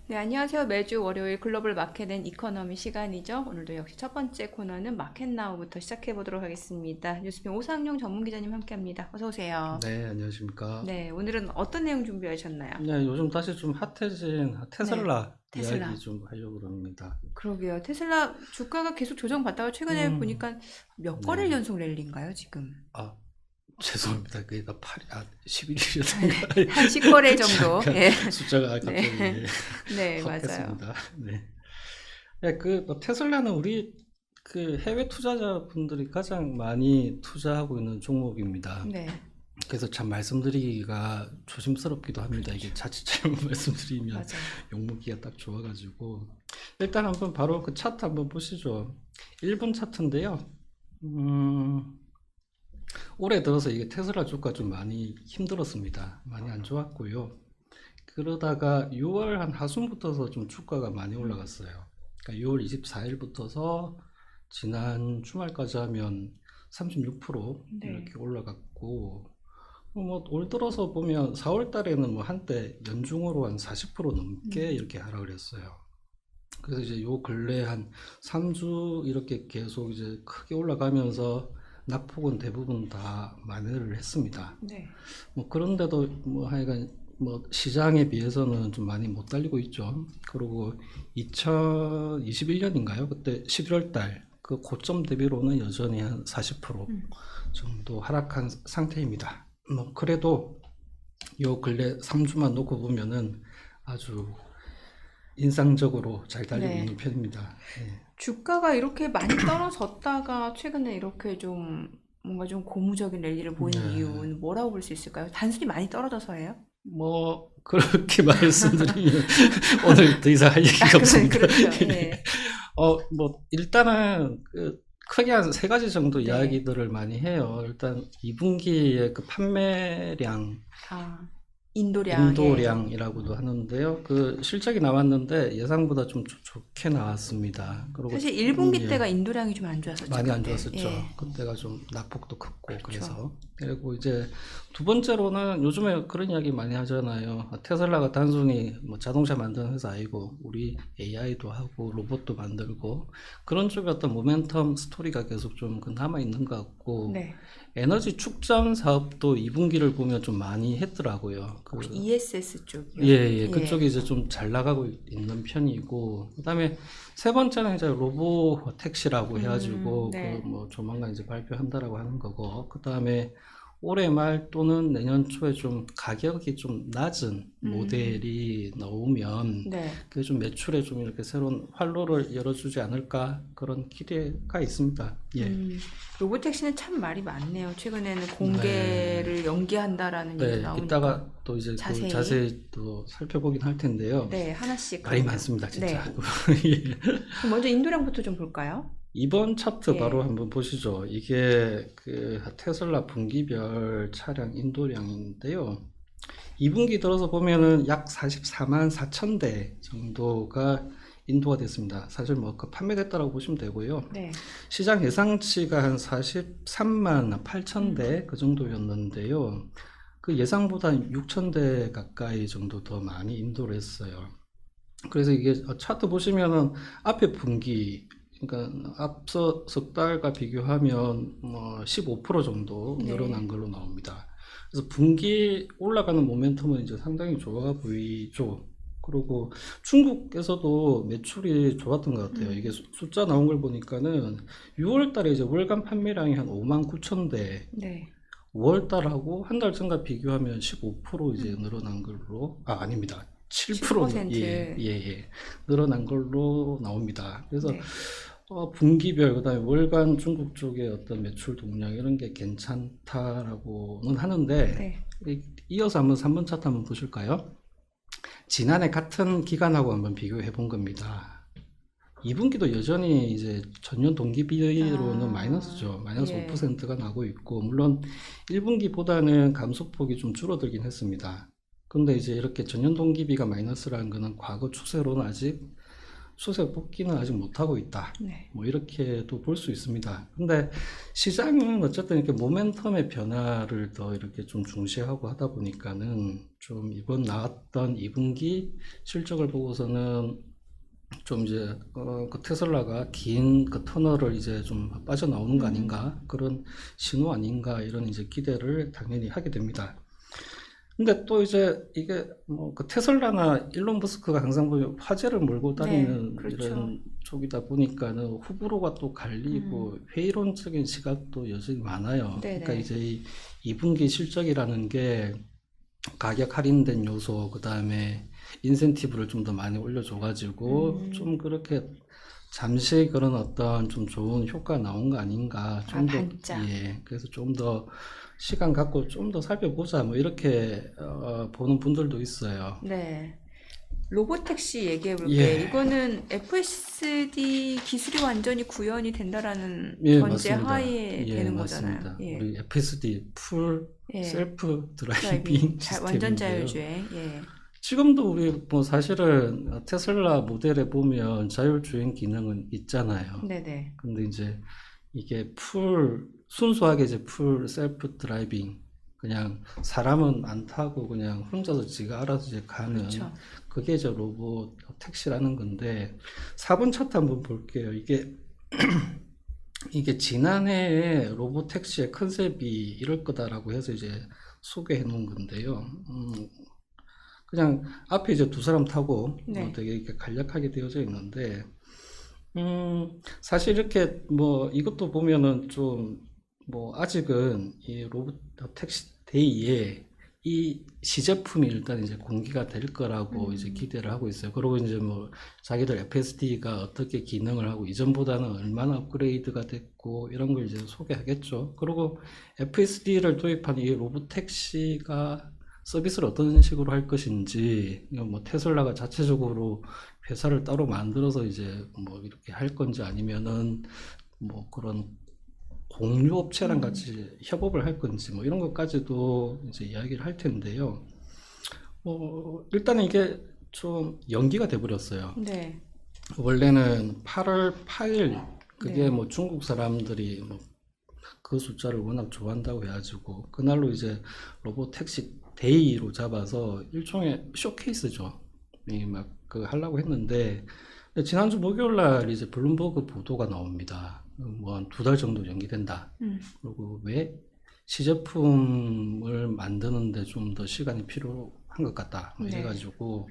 네, 안녕하세요. 매주 월요일 글로벌 마켓 앤 이코노미 시간이죠. 오늘도 역시 첫 번째 코너는 마켓나우부터 시작해 보도록 하겠습니다. 뉴스핀 오상용 전문 기자님 함께합니다. 어서 오세요. 네, 안녕하십니까. 네, 오늘은 어떤 내용 준비하셨나요? 네, 요즘 다시 좀 핫해진 네, 테슬라 이야기 테슬라. 좀 하려고 합니다. 그러게요. 테슬라 주가가 계속 조정받다가 최근에 음, 보니까 몇 거래일 네. 연속 랠리인가요, 지금? 아, 죄송합니다. 그게 11일이었던가. 한 10거래 정도. 잠깐 예. 숫자가 네, 갑자기 네, 확 맞아요. 했습니다. 네. 네, 테슬라는 우리 해외 투자자분들이 가장 많이 투자하고 있는 종목입니다. 네, 그래서 참 말씀드리기가 조심스럽기도 합니다. 이게 그렇죠. 자칫 잘못 말씀드리면 맞아요. 욕먹기가 딱 좋아가지고 일단 한번 바로 그 차트 한번 보시죠. 1분 차트인데요. 음, 올해 들어서 이게 테슬라 주가 좀 많이 힘들었습니다. 많이 안 좋았고요. 그러다가 6월 한 하순부터서 좀 주가가 많이 올라갔어요. 그러니까 6월 24일부터서 지난 주말까지 하면 36% 네. 이렇게 올라갔고, 올 들어서 보면 4월 달에는 뭐 한때 연중으로 한 40% 넘게 음, 이렇게 하락을 했어요. 그래서 이제 요 근래 한 3주 이렇게 계속 이제 크게 올라가면서 낙폭은 대부분 다 만회를 했습니다. 네. 그런데도 뭐 하여간 뭐 시장에 비해서는 좀 많이 못 달리고 있죠. 그리고 2021년인가요? 그때 11월 달 그 고점 대비로는 여전히 한 40% 음, 정도 하락한 상태입니다. 그래도 요 근래 3주만 놓고 보면은 아주 인상적으로 잘 달리고 네. 있는 편입니다. 예. 주가가 이렇게 많이 떨어졌다가 최근에 이렇게 좀 뭔가 좀 고무적인 랠리를 보인 네. 이유는 뭐라고 볼 수 있을까요? 단순히 많이 떨어져서예요? 그렇게 말씀드리면 오늘 더 이상 할 아, 얘기가 없습니다. 그렇죠. 예. 일단은 크게 한 세 가지 정도 네. 이야기들을 많이 해요. 일단 2분기의 그 판매량, 아, 인도량에. 인도량이라고도 하는데요. 그 실적이 나왔는데 예상보다 좀 좋게 나왔습니다. 그리고 사실 1분기 예, 때가 인도량이 좀 안 좋았었죠, 많이 안 그때. 좋았었죠. 예. 그때가 좀 낙폭도 컸고 그렇죠. 그래서. 그리고 이제 두 번째로는 요즘에 그런 이야기 많이 하잖아요. 테슬라가 단순히 뭐 자동차 만드는 회사 아니고 우리 AI도 하고 로봇도 만들고 그런 쪽에 어떤 모멘텀 스토리가 계속 좀 남아 있는 것 같고, 네. 에너지 축전 사업도 2분기를 보면 좀 많이 했더라고요. 혹시 ESS 예, 쪽이요? 예, 예. 그쪽이 이제 좀 잘 나가고 있는 편이고, 그다음에 세 번째는 이제 로보 택시라고 해가지고 그 네. 뭐 조만간 이제 발표한다라고 하는 거고, 그다음에 올해 말 또는 내년 초에 좀 가격이 좀 낮은 음, 모델이 나오면 네. 그게 좀 매출에 좀 이렇게 새로운 활로를 열어주지 않을까 그런 기대가 있습니다. 예. 음, 로보택시는 참 말이 많네요. 최근에는 네. 공개를 연기한다라는 얘기도 네, 나오니까 이따가 또 이제 그 자세히. 자세히 또 살펴보긴 할 텐데요. 네, 하나씩 말이 그러면. 많습니다, 진짜. 네. 예. 그럼 먼저 인도량부터 좀 볼까요? 이번 차트 바로 예. 한번 보시죠. 이게 테슬라 분기별 차량 인도량인데요. 2분기 들어서 보면은 약 44만 4천 대 정도가 인도가 됐습니다. 사실 그 판매됐다라고 보시면 되고요. 네. 시장 예상치가 한 43만 8천 음, 대 그 정도였는데요. 그 예상보다 6천 대 가까이 정도 더 많이 인도를 했어요. 그래서 이게 차트 보시면은 앞에 분기, 그러니까 앞서 석 달과 비교하면 뭐 15% 정도 네. 늘어난 걸로 나옵니다. 그래서 분기 올라가는 모멘텀은 이제 상당히 좋아 보이죠. 그리고 중국에서도 매출이 좋았던 것 같아요. 이게 음, 숫자 나온 걸 보니까는 6월 달에 이제 월간 판매량이 한 5만 9천 대, 네. 5월 달하고 한 달 전과 비교하면 15% 이제 음, 늘어난 걸로, 아닙니다. 7% 예, 10%. 예, 예. 늘어난 걸로 나옵니다. 그래서 네. 분기별 그다음에 월간 중국 쪽의 어떤 매출 동향 이런 게 괜찮다라고는 하는데, 네. 이어서 한번 3번 차트 한번 보실까요? 지난해 같은 기간하고 한번 비교해 본 겁니다. 2분기도 여전히 이제 전년 동기비로는 아, 마이너스죠. 마이너스 예. 5%가 나고 있고, 물론 1분기보다는 감소폭이 좀 줄어들긴 했습니다. 근데 이제 이렇게 전년 동기비가 마이너스라는 거는 과거 추세로는 아직 수세 복귀는 아직 못하고 있다. 네. 뭐 이렇게도 볼 수 있습니다. 근데 시장은 어쨌든 이렇게 모멘텀의 변화를 더 이렇게 좀 중시하고 하다 보니까는 좀 이번 나왔던 2분기 실적을 보고서는 좀 이제 그 테슬라가 긴 그 터널을 이제 좀 빠져나오는 거 아닌가, 그런 신호 아닌가, 이런 이제 기대를 당연히 하게 됩니다. 근데 또 이제 이게 뭐 그 테슬라나 일론 머스크가 항상 보면 화제를 몰고 다니는 네, 그렇죠. 이런 쪽이다 보니까는 호불호가 또 갈리고 회의론적인 시각도 여전히 많아요. 네네. 그러니까 이제 이 2분기 실적이라는 게 가격 할인된 요소, 그 다음에 인센티브를 좀 더 많이 올려줘가지고 좀 그렇게 잠시 그런 어떤 좀 좋은 효과가 나온 거 아닌가. 좀 더, 반짝. 예. 그래서 좀 더 시간 갖고 좀 더 살펴보자. 뭐 이렇게 보는 분들도 있어요. 네. 로보택시 얘기해 볼게요. 예. 이거는 FSD 기술이 완전히 구현이 된다라는 예, 전제 맞습니다. 하에 예, 되는 맞습니다. 거잖아요. 예. 우리 FSD 풀 예. 셀프 드라이빙, 드라이빙 완전 시스템인데요. 자율주행. 예. 지금도 우리 뭐 사실은 테슬라 모델에 보면 자율주행 기능은 있잖아요. 네네. 근데 이제 이게 순수하게 이제 풀 셀프 드라이빙, 그냥 사람은 안 타고 그냥 혼자서 지가 알아서 이제 가는, 그렇죠. 그게 이제 로봇 택시라는 건데, 4번 차트 한번 볼게요. 이게 지난해에 로봇 택시의 컨셉이 이럴 거다라고 해서 이제 소개해 놓은 건데요. 그냥 앞에 이제 두 사람 타고 네. 되게 이렇게 간략하게 되어져 있는데, 사실 이렇게 뭐 이것도 보면은 좀 뭐 아직은 이 로봇 택시 데이에 이 시제품이 일단 이제 공개가 될 거라고 이제 기대를 하고 있어요. 그리고 이제 뭐 자기들 FSD가 어떻게 기능을 하고 이전보다는 얼마나 업그레이드가 됐고 이런 걸 이제 소개하겠죠. 그리고 FSD를 도입한 이 로봇 택시가 서비스를 어떤 식으로 할 것인지, 뭐 테슬라가 자체적으로 회사를 따로 만들어서 이제 뭐 이렇게 할 건지, 아니면은 뭐 그런 공유 업체랑 같이 협업을 할 건지, 뭐 이런 것까지도 이제 이야기를 할 텐데요. 일단은 이게 좀 연기가 돼 버렸어요. 네. 원래는 8월 8일, 그게 네. 뭐 중국 사람들이 뭐 그 숫자를 워낙 좋아한다고 해가지고 그날로 이제 로봇 택시 데이로 잡아서 일종의 쇼케이스죠. 막 그 하려고 했는데, 지난주 목요일 날 이제 블룸버그 보도가 나옵니다. 뭐 한 2달 정도 연기된다. 그리고 왜 시제품을 만드는데 좀 더 시간이 필요한 것 같다. 뭐 네. 이래가지고.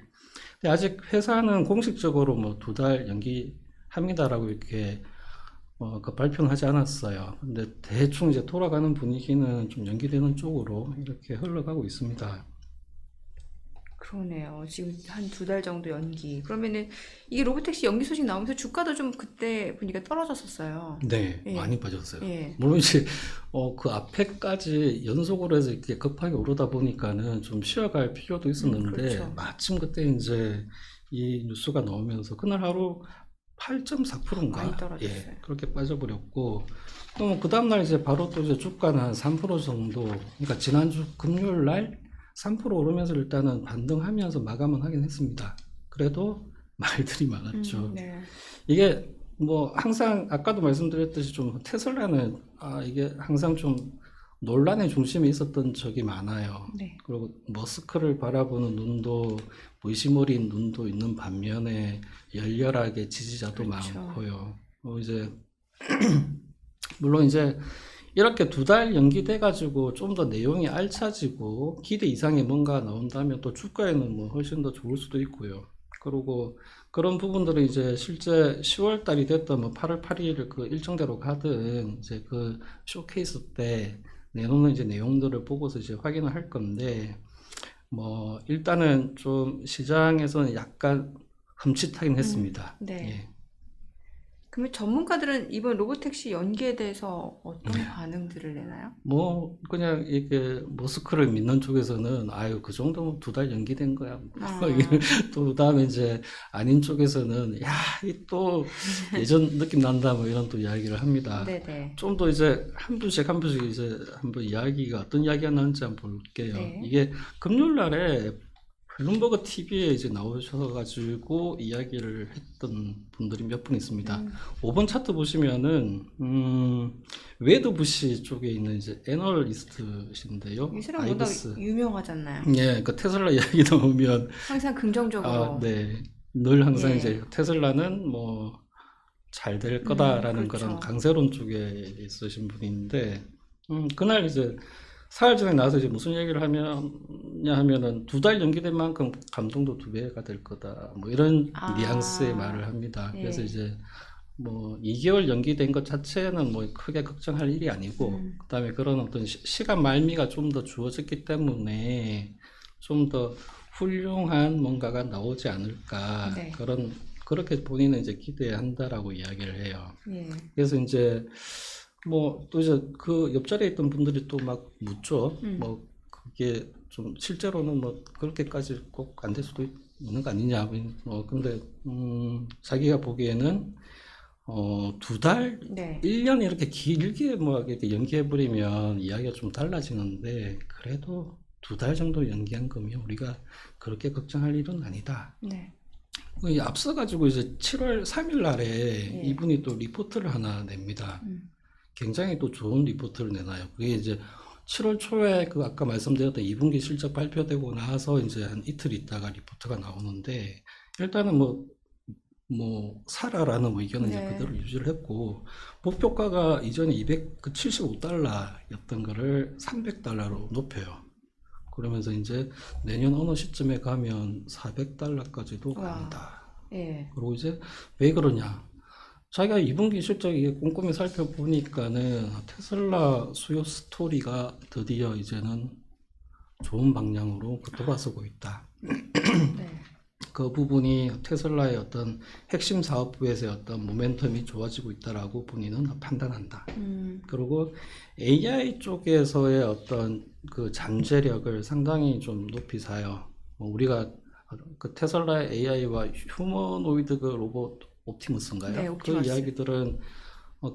근데 아직 회사는 공식적으로 뭐 2달 연기합니다라고 이렇게 그 발표는 하지 않았어요. 근데 대충 이제 돌아가는 분위기는 좀 연기되는 쪽으로 이렇게 흘러가고 있습니다. 그러네요. 지금 한 2달 정도 연기. 그러면은 이게 로보택시 연기 소식 나오면서 주가도 좀 그때 분위기가 떨어졌었어요. 네, 예. 많이 빠졌어요. 예. 물론 이제 그 앞에까지 연속으로 해서 이렇게 급하게 오르다 보니까는 좀 쉬어갈 필요도 있었는데, 그렇죠. 마침 그때 이제 이 뉴스가 나오면서 그날 하루 8.4%인가? 많이 떨어졌어요. 예, 그렇게 빠져버렸고, 또 그 다음날 이제 바로 또 이제 주가는 한 3% 정도, 그러니까 지난주 금요일 날 3% 오르면서 일단은 반등하면서 마감은 하긴 했습니다. 그래도 말들이 많았죠. 네. 이게 뭐 항상 아까도 말씀드렸듯이 좀 테슬라는 이게 항상 좀 논란의 중심에 있었던 적이 많아요. 네. 그리고 머스크를 바라보는 눈도, 의심 어린 눈도 있는 반면에 열렬하게 지지자도 그렇죠. 많고요. 이제 물론 이제 이렇게 2달 연기돼 가지고 좀 더 내용이 알차지고 기대 이상의 뭔가 나온다면 또 주가에는 뭐 훨씬 더 좋을 수도 있고요. 그리고 그런 부분들은 이제 실제 10월 달이 됐던 뭐 8월 8일 그 일정대로 가든 이제 그 쇼케이스 때 내놓는 이제 내용들을 보고서 이제 확인을 할 건데, 뭐 일단은 좀 시장에서는 약간 흠칫하긴 했습니다. 네. 예. 그러면 전문가들은 이번 로보택시 연기에 대해서 어떤 반응들을 내나요? 뭐 그냥 이게 머스크를 믿는 쪽에서는 아유 그 정도면 2달 연기된 거야. 또 그다음에 이제 아닌 쪽에서는 야, 이 또 예전 느낌 난다 뭐 이런 또 이야기를 합니다. 네네. 좀 더 이제 한 분씩 이제 한번 이야기가 어떤 이야기가 나는지 한번 볼게요. 네. 이게 금요일 날에 블룸버그 TV에 이제 나오셔가지고 이야기를 했던 분들이 몇 분 있습니다. 5번 차트 보시면은 웨드 부시 쪽에 있는 이제 애널리스트신데요. 이 사람 워낙 아이브스. 유명하잖아요. 예, 그 테슬라 이야기 나오면 항상 긍정적으로. 네, 늘 항상 예. 이제 테슬라는 뭐 잘 될 거다라는 그렇죠. 그런 강세론 쪽에 있으신 분인데 그날 이제 사흘 전에 나와서 이제 무슨 얘기를 하면은 2달 연기된 만큼 감동도 2배가 될 거다. 뭐 이런 아. 뉘앙스의 말을 합니다. 예. 그래서 이제 뭐 2개월 연기된 것 자체는 뭐 크게 걱정할 일이 아니고 그다음에 그런 어떤 시간 말미가 좀 더 주어졌기 때문에 좀 더 훌륭한 뭔가가 나오지 않을까. 네. 그렇게 본인은 이제 기대한다라고 이야기를 해요. 예. 그래서 이제 뭐 또 이제 그 옆자리에 있던 분들이 또 막 묻죠. 뭐 그게 좀 실제로는 뭐 그렇게까지 꼭 안 될 수도 있는 거 아니냐. 뭐 근데 자기가 보기에는 2달, 네. 1년 이렇게 길게 뭐 이렇게 연기해 버리면 이야기가 좀 달라지는데 그래도 2달 정도 연기한 거면 우리가 그렇게 걱정할 일은 아니다. 네. 앞서가지고 이제 7월 3일 날에 예. 이분이 또 리포트를 하나 냅니다. 굉장히 또 좋은 리포트를 내놔요. 그게 이제 7월 초에 그 아까 말씀드렸던 2분기 실적 발표되고 나서 이제 한 이틀 있다가 리포트가 나오는데 일단은 뭐 사라라는 의견은 이제 네. 그대로 유지를 했고 목표가가 이전에 295달러였던 거를 300달러로 높여요. 그러면서 이제 내년 어느 시점에 가면 400달러까지도 와. 간다. 예. 그리고 이제 왜 그러냐? 자기가 2분기 실적 이게 꼼꼼히 살펴보니까는 테슬라 수요 스토리가 드디어 이제는 좋은 방향으로 돌아서고 있다. 네. 그 부분이 테슬라의 어떤 핵심 사업부에서의 어떤 모멘텀이 좋아지고 있다라고 본인은 판단한다. 그리고 AI 쪽에서의 어떤 그 잠재력을 상당히 좀 높이 사요. 우리가 그 테슬라의 AI와 휴머노이드 그 로봇 옵티머스인가요? 네, 그 옵티머스. 이야기들은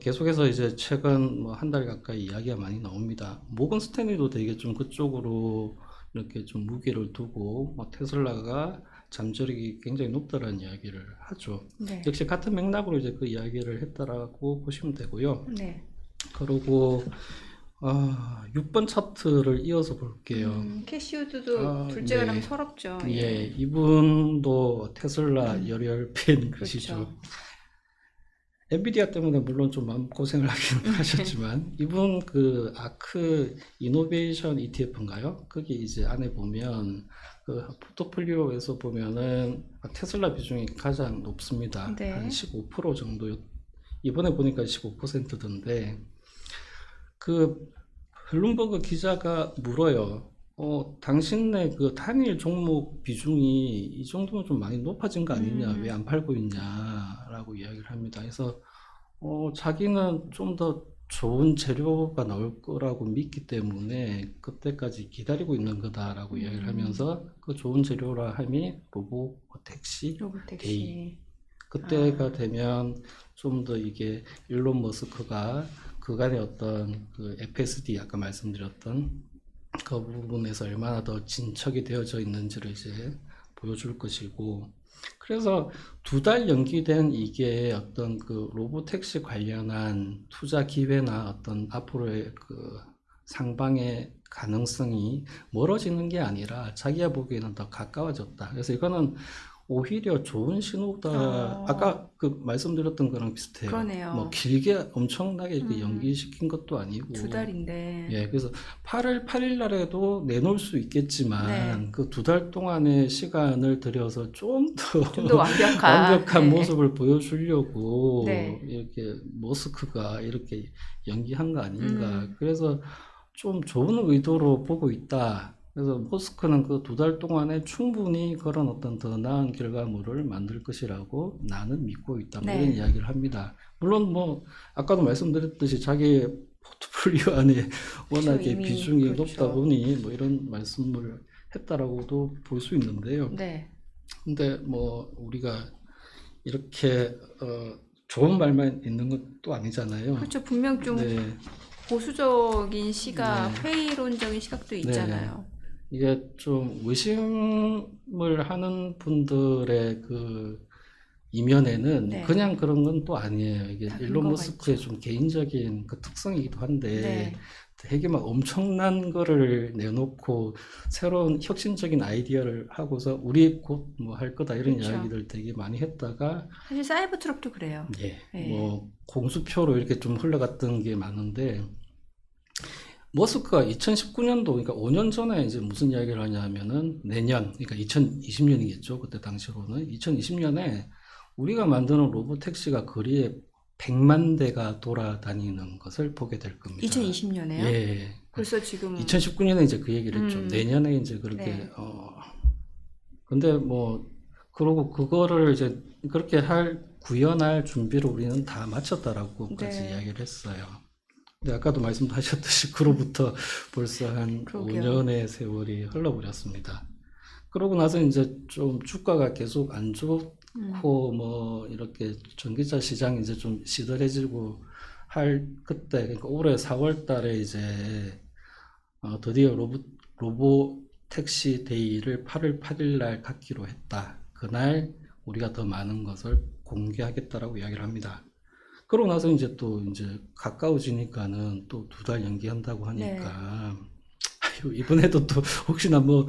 계속해서 이제 최근 뭐 한 달 가까이 이야기가 많이 나옵니다. 모건 스탠리도 되게 좀 그쪽으로 이렇게 좀 무게를 두고 테슬라가 잠재력이 굉장히 높다라는 이야기를 하죠. 네. 역시 같은 맥락으로 이제 그 이야기를 했다라고 보시면 되고요. 네. 그리고 6번 차트를 이어서 볼게요. 캐시우드도 둘째가 네. 나면 서럽죠. 예, 이분도 테슬라 열혈 팬이시죠. 그렇죠. 엔비디아 때문에 물론 좀 마음고생을 하긴 하셨지만 이분 그 아크 이노베이션 ETF인가요? 거기 이제 안에 보면 그 포트폴리오에서 보면은 테슬라 비중이 가장 높습니다. 네. 한 15% 정도. 이번에 보니까 15%던데 그 블룸버그 기자가 물어요. 당신네 그 단일 종목 비중이 이 정도면 좀 많이 높아진 거 아니냐? 왜 안 팔고 있냐라고 이야기를 합니다. 그래서 자기는 좀 더 좋은 재료가 나올 거라고 믿기 때문에 그때까지 기다리고 있는 거다라고 이야기를 하면서 그 좋은 재료라 함이 로보택시 로봇택시. 그때가 되면 좀 더 이게 일론 머스크가 그간의 어떤 그 FSD 아까 말씀드렸던 그 부분에서 얼마나 더 진척이 되어져 있는지를 이제 보여줄 것이고 그래서 2달 연기된 이게 어떤 그 로보택시 관련한 투자 기회나 어떤 앞으로의 그 상방의 가능성이 멀어지는 게 아니라 자기가 보기에는 더 가까워졌다. 그래서 이거는 오히려 좋은 신호다. 아까 그 말씀드렸던 거랑 비슷해요. 그러네요. 뭐 길게 엄청나게 이렇게 연기시킨 것도 아니고. 2달인데. 예, 그래서 8월 8일 날에도 내놓을 수 있겠지만 네. 그 2달 동안의 시간을 들여서 좀 더 완벽한 네. 모습을 보여주려고 네. 이렇게 머스크가 이렇게 연기한 거 아닌가. 그래서 좀 좋은 의도로 보고 있다. 그래서 머스크는 그 2달 동안에 충분히 그런 어떤 더 나은 결과물을 만들 것이라고 나는 믿고 있다. 뭐 네. 이런 이야기를 합니다. 물론 뭐 아까도 말씀드렸듯이 자기 포트폴리오 안에 워낙에 이미 비중이 그렇죠. 높다 보니 뭐 이런 말씀을 했다라고도 볼 수 있는데요. 네. 근데 뭐 우리가 이렇게 좋은 말만 있는 것도 아니잖아요. 그렇죠. 분명 좀 네. 보수적인 시각, 네. 회의론적인 시각도 있잖아요. 이게 좀 의심을 하는 분들의 그 이면에는 네. 그냥 그런 건 또 아니에요. 이게 다 일론 근거가 머스크의 있죠. 좀 개인적인 그 특성이기도 한데 네. 되게 막 엄청난 거를 내놓고 새로운 혁신적인 아이디어를 하고서 우리 곧 뭐 할 거다 이런 그렇죠. 이야기들 되게 많이 했다가 사실 사이버 트럭도 그래요. 예, 예. 뭐 공수표로 이렇게 좀 흘러갔던 게 많은데 머스크가 2019년도 그러니까 5년 전에 이제 무슨 이야기를 하냐면은 내년 그러니까 2020년이겠죠. 그때 당시로는 2020년에 우리가 만드는 로봇 택시가 거리에 100만 대가 돌아다니는 것을 보게 될 겁니다. 2020년에요? 예. 벌써 지금 2019년에 이제 그 얘기를 했죠. 내년에 이제 그렇게 네. 근데 뭐 그러고 그거를 이제 그렇게 구현할 준비를 우리는 다 마쳤다라고까지 네. 이야기를 했어요. 근데 아까도 말씀하셨듯이 그로부터 벌써 한 그러게요. 5년의 세월이 흘러버렸습니다. 그러고 나서 이제 좀 주가가 계속 안 좋고 뭐 이렇게 전기차 시장이 이제 좀 시들해지고 할 그때 그러니까 올해 4월 달에 이제 드디어 로보 택시 데이를 8월 8일 날 갖기로 했다. 그날 우리가 더 많은 것을 공개하겠다라고 이야기를 합니다. 그러고 나서 이제 또 이제 가까워지니까는 또 2달 연기한다고 하니까 아유, 이번에도 또 혹시나 뭐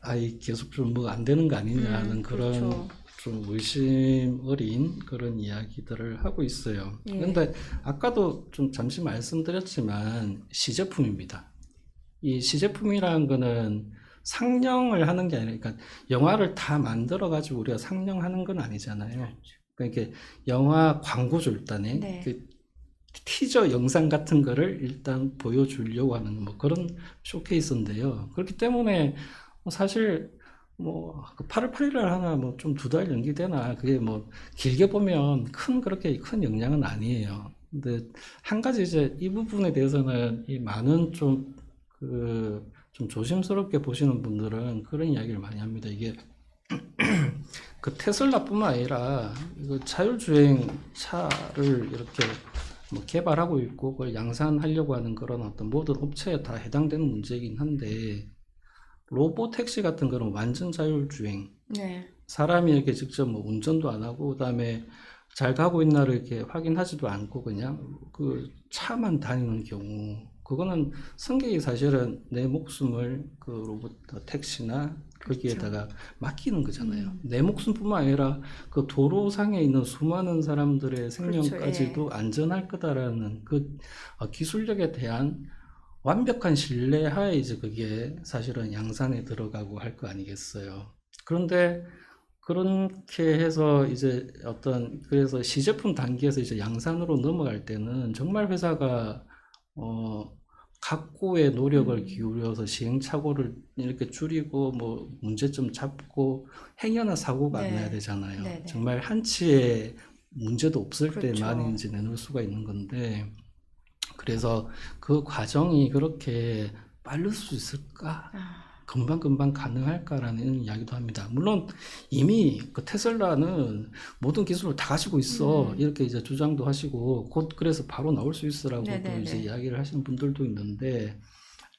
아이 계속 좀 뭐 안 되는 거 아니냐 하는 그런 그렇죠. 좀 의심 어린 그런 이야기들을 하고 있어요. 예. 근데 아까도 좀 잠시 말씀드렸지만 시제품입니다. 이 시제품이라는 거는 상영을 하는 게 아니라 그러니까 영화를 다 만들어 가지고 우리가 상영하는 건 아니잖아요. 그러니까 이게 영화 광고죠 일단에 네. 그 티저 영상 같은 거를 일단 보여주려고 하는 뭐 그런 쇼케이스인데요. 그렇기 때문에 사실 뭐 8월 8일 날 하나 뭐 좀 2달 연기되나 그게 뭐 길게 보면 그렇게 큰 영향은 아니에요. 근데 한 가지 이제 이 부분에 대해서는 이 많은 좀 조심스럽게 보시는 분들은 그런 이야기를 많이 합니다. 이게 그 테슬라뿐만 아니라 이거 자율주행 차를 이렇게 뭐 개발하고 있고 그걸 양산하려고 하는 그런 어떤 모든 업체에 다 해당되는 문제이긴 한데 로봇 택시 같은 거는 완전 자율주행 네. 사람이 이렇게 직접 뭐 운전도 안 하고 그다음에 잘 가고 있나를 이렇게 확인하지도 않고 그냥 그 차만 다니는 경우 그거는 승객이 사실은 내 목숨을 그 로봇 택시나 거기에다가 맡기는 거잖아요. 내 목숨뿐만 아니라 그 도로상에 있는 수많은 사람들의 생명까지도 안전할 거다라는 그 기술력에 대한 완벽한 신뢰하에 이제 그게 사실은 양산에 들어가고 할 거 아니겠어요. 그런데 그렇게 해서 이제 그래서 시제품 단계에서 이제 양산으로 넘어갈 때는 정말 회사가 각고의 노력을 기울여서 시행착오를 이렇게 줄이고 뭐 문제점 잡고 행여나 사고가 안 나야 네. 되잖아요. 네네. 정말 한치의 문제도 없을 그렇죠. 때만 이제 내놓을 수가 있는 건데 그래서 그 과정이 그렇게 빠를 수 있을까? 금방금방 가능할까라는 이야기도 합니다. 물론 이미 그 테슬라는 모든 기술을 다 가지고 있어. 이렇게 이제 주장도 하시고 곧 그래서 바로 나올 수 있으라고 또 네네네. 이제 이야기를 하시는 분들도 있는데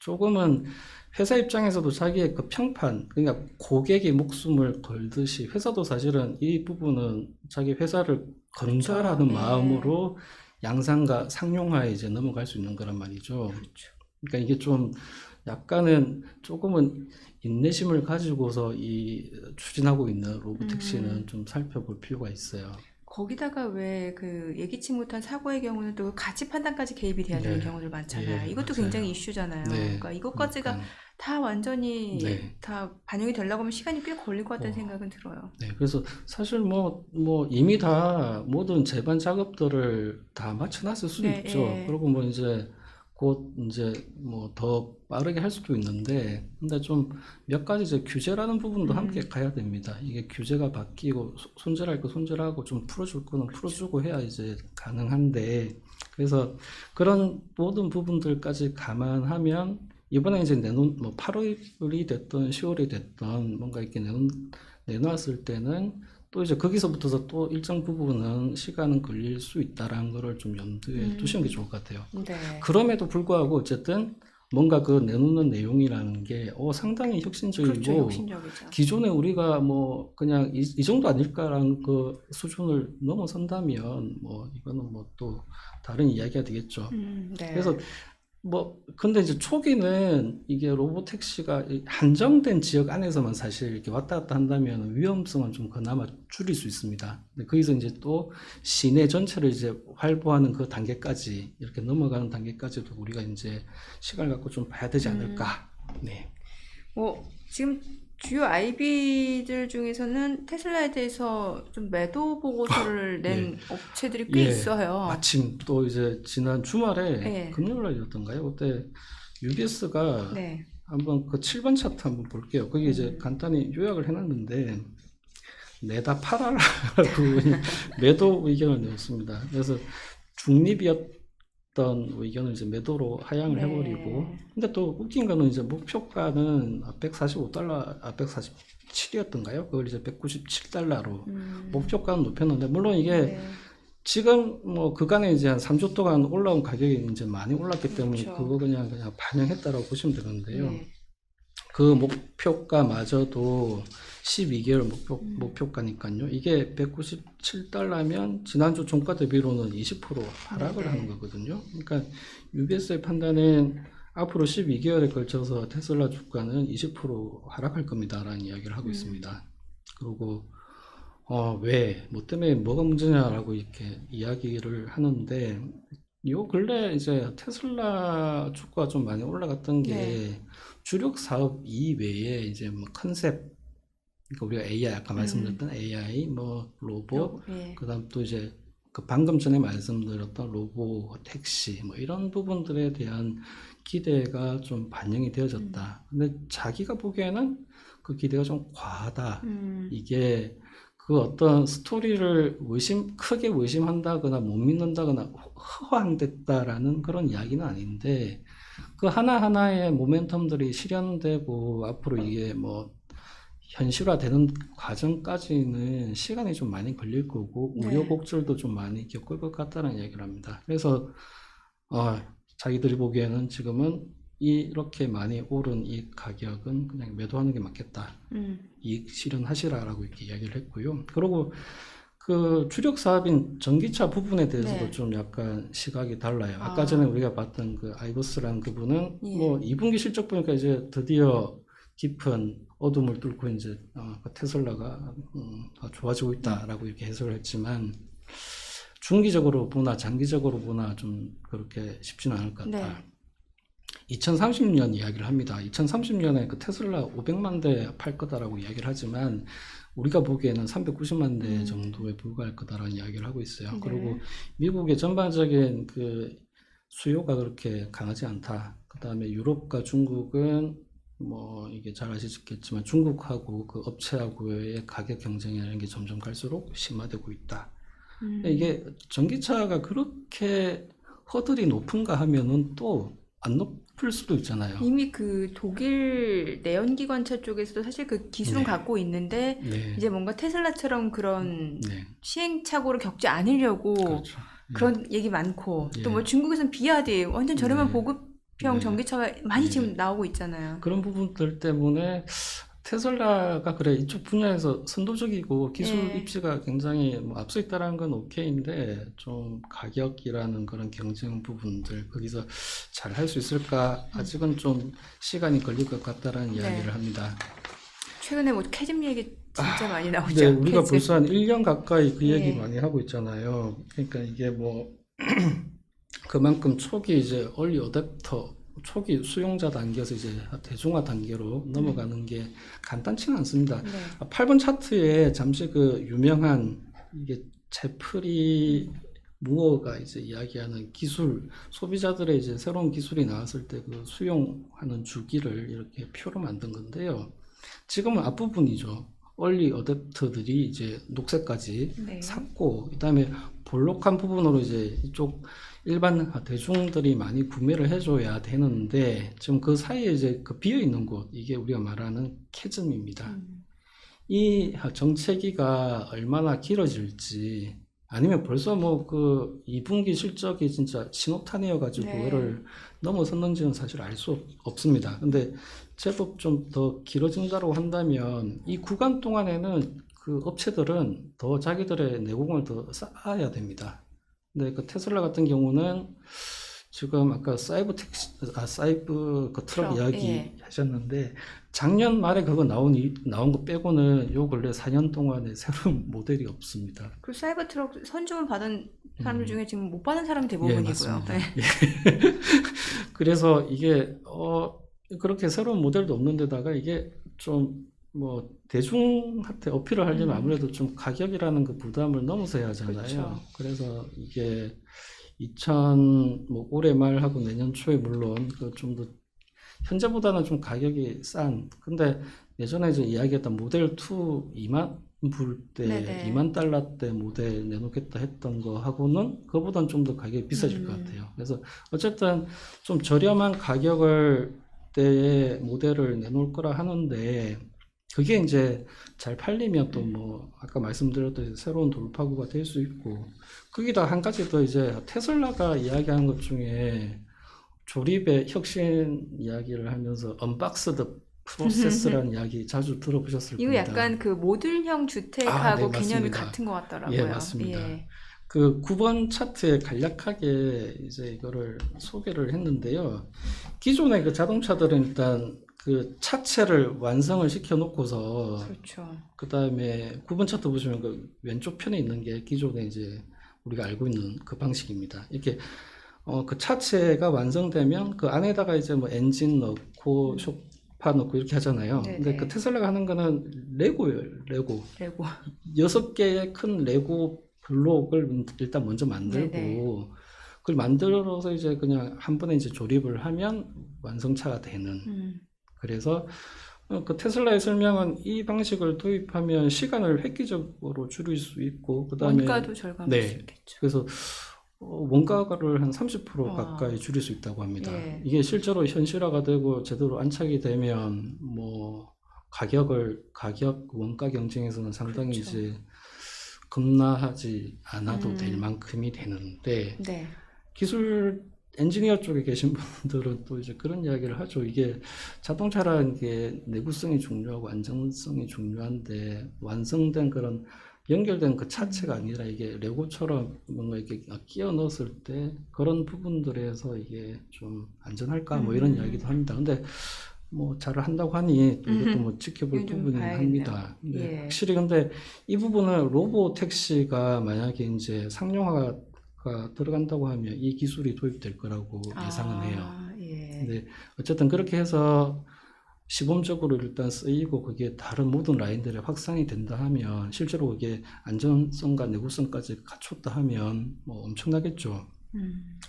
조금은 회사 입장에서도 자기의 그 평판, 그러니까 고객의 목숨을 걸듯이 회사도 사실은 이 부분은 자기 회사를 건설하는 네. 마음으로 양산과 상용화에 이제 넘어갈 수 있는 거란 말이죠. 그러니까 이게 좀 약간은 조금은 인내심을 가지고서 추진하고 있는 로보택시는 좀 살펴볼 필요가 있어요. 거기다가 왜 그 예기치 못한 사고의 경우는 또 가치 판단까지 개입이 돼야 되는 네. 경우들 많잖아요. 예, 이것도 맞아요. 굉장히 이슈잖아요. 네. 그러니까 이것까지가 그러니까, 다 완전히 네. 다 반영이 되려고 하면 시간이 꽤 걸릴 것 같다는 생각은 들어요. 네, 그래서 사실 뭐 이미 다 모든 제반 작업들을 다 마쳐놨을 수도 네, 있죠. 예. 그리고 뭐 이제 곧 이제 뭐 더 빠르게 할 수도 있는데, 근데 좀 몇 가지 이제 규제라는 부분도 함께 가야 됩니다. 이게 규제가 바뀌고 손절할 거 손절하고 좀 풀어줄 거는 풀어주고 해야 이제 가능한데, 그래서 그런 모든 부분들까지 감안하면 이번에 이제 뭐 8월이 됐던 10월이 됐던 뭔가 이렇게 내놓았을 때는 또 이제 거기서부터서 또 일정 부분은 시간은 걸릴 수 있다라는 거를 좀 염두에 두시는 게 좋을 것 같아요. 네. 그럼에도 불구하고 어쨌든 뭔가 그 내놓는 내용이라는 게 상당히 그렇죠. 혁신적이고 혁신적이죠. 기존에 우리가 뭐 그냥 이 정도 아닐까라는 그 수준을 넘어선다면 뭐 이거는 뭐 또 다른 이야기가 되겠죠. 네. 그래서 뭐 근데 이제 초기는 이게 로보택시가 한정된 지역 안에서만 사실 이렇게 왔다 갔다 한다면 위험성은 좀 그나마 줄일 수 있습니다. 근데 거기서 이제 또 시내 전체를 이제 활보하는 그 단계까지 이렇게 넘어가는 단계까지도 우리가 이제 시간을 갖고 좀 봐야 되지 않을까. 네. 지금 주요 IB들 중에서는 테슬라에 대해서 좀 매도 보고서를 낸 업체들이 꽤 예, 있어요. 마침 또 이제 지난 주말에 네. 금요일 날이었던가요? 그때 UBS가 네. 한번 그 7번 차트 한번 볼게요. 거기 이제 간단히 요약을 해놨는데 내다 팔아라고 매도 의견을 내었습니다. 그래서 중립이었던 의견을 이제 매도로 하향을 네. 해버리고, 근데 또 웃긴 거는 이제 목표가는 145달러, 147이었던가요? 그걸 이제 197달러로 목표가는 높였는데, 물론 이게 네. 지금 뭐 그간에 이제 한 3주 동안 올라온 가격이 이제 많이 올랐기 때문에 그렇죠. 그거 그냥 반영했다라고 보시면 되는데요. 네. 그 목표가마저도 12개월 목표가니까요. 이게 197달러면 지난주 종가 대비로는 20% 하락을 네. 하는 거거든요. 그러니까 UBS의 판단은 앞으로 12개월에 걸쳐서 테슬라 주가는 20% 하락할 겁니다라는 이야기를 하고 있습니다. 그리고 뭐 때문에 뭐가 문제냐라고 이렇게 이야기를 하는데, 요 근래 이제 테슬라 주가가 좀 많이 올라갔던 게 네. 주력 사업 이외에 이제 뭐 컨셉, 그러니까 우리가 AI 아까 말씀드렸던 AI, 뭐 로봇, 네. 그다음 또 이제 그 방금 전에 말씀드렸던 로봇, 택시 뭐 이런 부분들에 대한 기대가 좀 반영이 되어졌다. 근데 자기가 보기에는 그 기대가 좀 과하다. 이게 그 어떤 스토리를 크게 의심한다거나 못 믿는다거나 허황됐다라는 그런 이야기는 아닌데, 그 하나하나의 모멘텀들이 실현되고 앞으로 이게 뭐 현실화되는 과정까지는 시간이 좀 많이 걸릴 거고 네. 우여곡절도 좀 많이 겪을 것 같다는 이야기를 합니다. 그래서 자기들이 보기에는 지금은 이렇게 많이 오른 이 가격은 그냥 매도하는 게 맞겠다. 이익 실현하시라라고 이렇게 이야기를 했고요. 그리고 그 주력 사업인 전기차 부분에 대해서도 네. 좀 약간 시각이 달라요. 아까 전에 우리가 봤던 그 아이버스라는 그분은 예. 뭐 2분기 실적 보니까 이제 드디어 깊은 어둠을 뚫고 이제 그 테슬라가 좋아지고 있다라고 이렇게 해석을 했지만, 중기적으로 보나 장기적으로 보나 좀 그렇게 쉽지는 않을 것 같다. 네. 2030년 이야기를 합니다. 2030년에 그 테슬라 500만 대 팔 거다라고 이야기를 하지만 우리가 보기에는 390만 대 정도에 불과할 거다라는 이야기를 하고 있어요. 네. 그리고 미국의 전반적인 그 수요가 그렇게 강하지 않다. 그 다음에 유럽과 중국은 뭐 이게 잘 아시겠지만 중국하고 그 업체하고의 가격 경쟁이라는 게 점점 갈수록 심화되고 있다. 이게 전기차가 그렇게 허들이 높은가 하면은 또 안 높을 수도 있잖아요. 이미 그 독일 내연기관차 쪽에서도 사실 그 기술은 네. 갖고 있는데 네. 이제 뭔가 테슬라처럼 그런 네. 시행착오를 겪지 않으려고 그렇죠. 그런 얘기 많고, 예. 또 뭐 중국에서는 비아디 완전 저렴한 네. 보급형 네. 전기차가 많이 네. 지금 나오고 있잖아요. 그런 부분들 때문에 테슬라가 그래 이쪽 분야에서 선도적이고 기술 예. 입지가 굉장히 뭐 앞서 있다라는 건 오케이인데, 좀 가격이라는 그런 경쟁 부분들 거기서 잘 할 수 있을까 아직은 좀 시간이 걸릴 것 같다라는 네. 이야기를 합니다. 최근에 뭐 캐즘 얘기 진짜 많이 네, 나오죠. 우리가 캐즘. 벌써 한 1년 가까이 그 얘기 예. 많이 하고 있잖아요. 그러니까 이게 뭐 그만큼 초기 이제 얼리 어댑터, 초기 수용자 단계에서 이제 대중화 단계로 넘어가는 게 간단치는 않습니다. 네. 8번 차트에 잠시 그 유명한 이게 제프리 무어가 이제 이야기하는 기술, 소비자들의 이제 새로운 기술이 나왔을 때 그 수용하는 주기를 이렇게 표로 만든 건데요. 지금은 앞부분이죠. 얼리 어댑터들이 이제 녹색까지 네. 샀고, 그다음에 볼록한 부분으로 이제 이쪽 일반 대중들이 많이 구매를 해줘야 되는데, 지금 그 사이에 이제 그 비어 있는 곳, 이게 우리가 말하는 캐즘입니다. 이 정체기가 얼마나 길어질지, 아니면 벌써 뭐 그 2분기 실적이 진짜 신호탄이어가지고 네. 그거를 넘어섰는지는 사실 알 수 없습니다. 근데 제법 좀 더 길어진다고 한다면 이 구간 동안에는 그 업체들은 더 자기들의 내공을 더 쌓아야 됩니다. 근데 그 테슬라 같은 경우는 지금 아까 사이버 그 트럭 트럭, 이야기 예. 하셨는데 작년 말에 그거 나온 거 빼고는 요 근래 4년 동안에 새로운 모델이 없습니다. 그 사이버 트럭 선주문 받은 사람들 음. 중에 지금 못 받은 사람이 예, 대부분이고요. 맞습니다. 네. 예. 그래서 이게 그렇게 새로운 모델도 없는데다가 이게 좀 뭐 대중한테 어필을 하려면 아무래도 좀 가격이라는 그 부담을 넘어서 해야 하잖아요. 그렇죠. 그래서 이게 뭐 올해 말하고 내년 초에 물론 그 좀 더 현재보다는 좀 가격이 싼. 근데 예전에 이제 이야기했던 모델 2 2만 불 때, 네네. 2만 달러 때 모델 내놓겠다 했던 거 하고는 그거보다는 좀 더 가격이 비싸질 것 같아요. 그래서 어쨌든 좀 저렴한 가격을 때에 모델을 내놓을 거라 하는데 그게 이제 잘 팔리면 또 뭐 아까 말씀드렸듯이 새로운 돌파구가 될 수 있고 거기다 한 가지 더 이제 테슬라가 이야기하는 것 중에 조립의 혁신 이야기를 하면서 언박스드 프로세스라는 이야기 자주 들어보셨을 이거 겁니다. 약간 그 모듈형 주택하고 네, 개념이 맞습니다. 같은 것 같더라고요. 예, 맞습니다. 예. 그 9번 차트에 간략하게 이제 이거를 소개를 했는데요. 기존의 그 자동차들은 일단 그 차체를 완성을 시켜 놓고서 그렇죠. 그 다음에 9번 차트 보시면 그 왼쪽 편에 있는 게 기존에 이제 우리가 알고 있는 그 방식입니다. 이렇게 그 차체가 완성되면 그 안에다가 이제 뭐 엔진 넣고 쇼파 넣고 이렇게 하잖아요. 근데 네네. 그 테슬라가 하는 거는 레고예요, 레고. 레고. 6개의 큰 레고 블록을 일단 먼저 만들고 네네. 그걸 만들어서 이제 그냥 한 번에 이제 조립을 하면 완성차가 되는. 그래서 그 테슬라의 설명은 이 방식을 도입하면 시간을 획기적으로 줄일 수 있고 그다음에 원가도 절감할 수 네. 있겠죠. 그래서 원가를 한 30% 와. 가까이 줄일 수 있다고 합니다. 예. 이게 실제로 현실화가 되고 제대로 안착이 되면 뭐 가격 원가 경쟁에서는 상당히 그렇죠. 이제 겁나하지 않아도 될 음. 만큼이 되는데 네. 기술 엔지니어 쪽에 계신 분들은 또 이제 그런 이야기를 하죠. 이게 자동차라는 게 내구성이 중요하고 안정성이 중요한데 완성된 그런 연결된 그 차체가 아니라 이게 레고처럼 뭔가 이렇게 끼워 넣었을 때 그런 부분들에서 이게 좀 안전할까 뭐 이런 이야기도 합니다. 근데 뭐 잘 한다고 하니 또 이것도 뭐 지켜볼 이건 좀 부분이긴 봐야겠네요. 합니다. 근데 예. 확실히 근데 이 부분은 로보 택시가 만약에 이제 상용화가 들어간다고 하면 이 기술이 도입될 거라고 예상은 해요. 예. 근데 어쨌든 그렇게 해서 시범적으로 일단 쓰이고 그게 다른 모든 라인들에 확산이 된다 하면 실제로 그게 안전성과 내구성까지 갖췄다 하면 뭐 엄청나겠죠.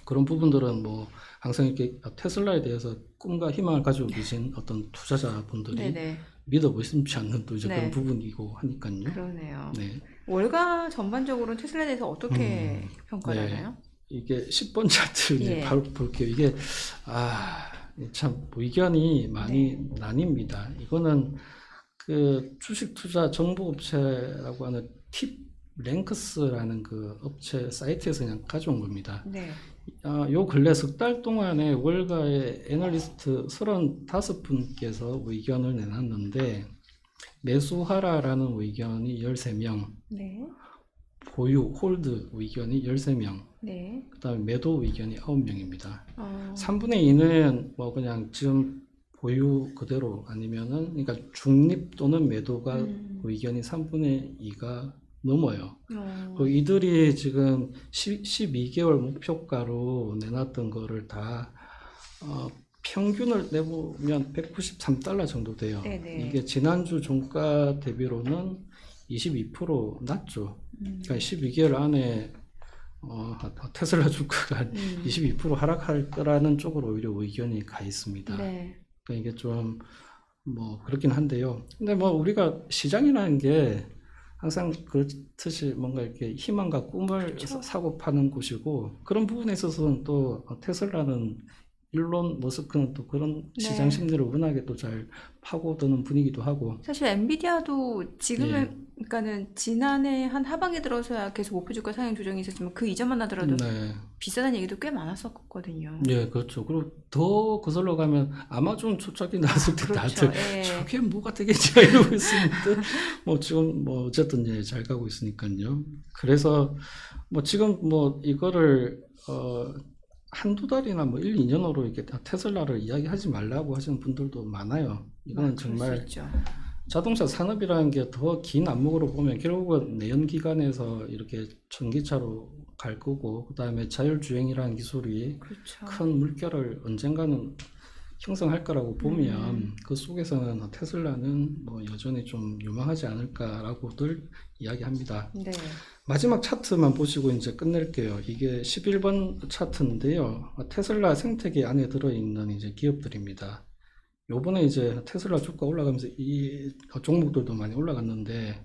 그런 부분들은 뭐 항상 이렇게 테슬라에 대해서 꿈과 희망을 가지고 계신 어떤 투자자분들이 네네. 믿어보심치 않는 또 이제 네. 그런 부분이고 하니까요. 그러네요. 네. 월가 전반적으로 테슬라에 대해서 어떻게 평가를 네. 하나요? 이게 10번 차트 이제 예. 바로 볼게요. 이게 참 의견이 많이 네. 나뉩니다. 이거는 그 주식 투자 정보 업체라고 하는 팁랭크스라는 그 업체 사이트에서 그냥 가져온 겁니다. 네. 요 근래 석 달 동안에 월가의 애널리스트 35분께서 의견을 내놨는데 매수하라라는 의견이 13명, 네. 보유, 홀드 의견이 13명, 네. 그 다음에 매도 의견이 9명입니다. 3분의 어, 2는 뭐 그냥 지금 보유 그대로 아니면은 그러니까 중립 또는 매도가 의견이 3분의 2가 넘어요. 이들이 지금 12개월 목표가로 내놨던 거를 다 평균을 내보면 193달러 정도 돼요. 네네. 이게 지난주 종가 대비로는 22% 낮죠. 그러니까 12개월 안에 테슬라 주가가 22% 하락할 거라는 쪽으로 오히려 의견이 가 있습니다. 네. 그러니까 이게 좀 뭐 그렇긴 한데요. 근데 뭐 우리가 시장이라는 게 항상 그렇듯이 뭔가 이렇게 희망과 꿈을 그쵸. 사고 파는 곳이고 그런 부분에 있어서는 또 테슬라는 일론 머스크는 또 그런 네. 시장 심리를 워낙에 또 잘 파고드는 분위기도 하고. 사실 엔비디아도 지금은 예. 그러니까는 지난해 한 하반기 들어서야 계속 목표 주가 상향 조정이 있었지만 그 이전만 하더라도 네. 비싸다는 얘기도 꽤 많았었거든요. 예, 그렇죠. 그리고 더 거슬러 가면 아마존 초창기 나왔을 때 그렇죠. 다들 예. 저게 뭐가 되겠지 이러고 있었는데 뭐 지금 뭐 어쨌든 예, 잘 가고 있으니까요. 그래서 뭐 지금 뭐 이거를 한두 달이나 뭐 1, 2년으로 이렇게 테슬라를 이야기하지 말라고 하시는 분들도 많아요. 이거는 그럴 수 정말 있죠. 자동차 산업이라는 게 더 긴 안목으로 보면 결국은 내연기관에서 이렇게 전기차로 갈 거고, 그다음에 자율주행이라는 기술이 그렇죠. 큰 물결을 언젠가는 형성할 거라고 보면 그 속에서는 테슬라는 뭐 여전히 좀 유망하지 않을까라고들 이야기합니다. 네. 마지막 차트만 보시고 이제 끝낼게요. 이게 11번 차트인데요. 테슬라 생태계 안에 들어있는 이제 기업들입니다. 요번에 이제 테슬라 주가 올라가면서 이 종목들도 많이 올라갔는데,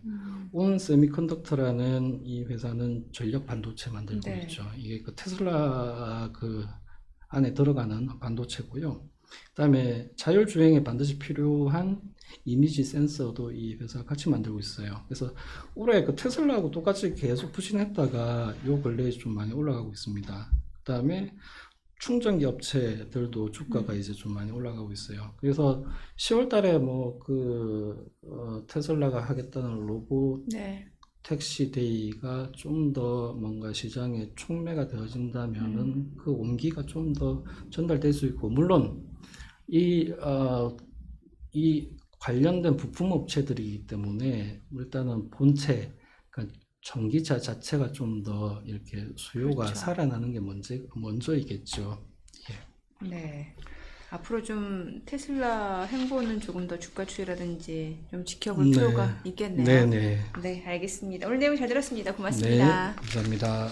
온 세미컨덕터라는 이 회사는 전력 반도체 만들고 네. 있죠. 이게 그 테슬라 그 안에 들어가는 반도체고요. 그다음에 자율주행에 반드시 필요한 이미지 센서도 이 회사가 같이 만들고 있어요. 그래서 올해 그 테슬라하고 똑같이 계속 부진했다가 요 근래에 좀 많이 올라가고 있습니다. 그다음에 충전기 업체들도 주가가 이제 좀 많이 올라가고 있어요. 그래서 10월 달에 뭐 테슬라가 하겠다는 로봇 네. 택시 데이가 좀 더 뭔가 시장에 촉매가 되어진다면은 그 온기가 좀 더 전달될 수 있고, 물론 이 관련된 부품 업체들이기 때문에 일단은 본체, 그러니까 전기차 자체가 좀 더 이렇게 수요가 그렇죠. 살아나는 게 먼저이겠죠. 예. 네. 앞으로 좀 테슬라 행보는 조금 더 주가 추이라든지 좀 지켜볼 네. 필요가 있겠네요. 네네. 네, 알겠습니다. 오늘 내용 잘 들었습니다. 네, 고맙습니다. 감사합니다.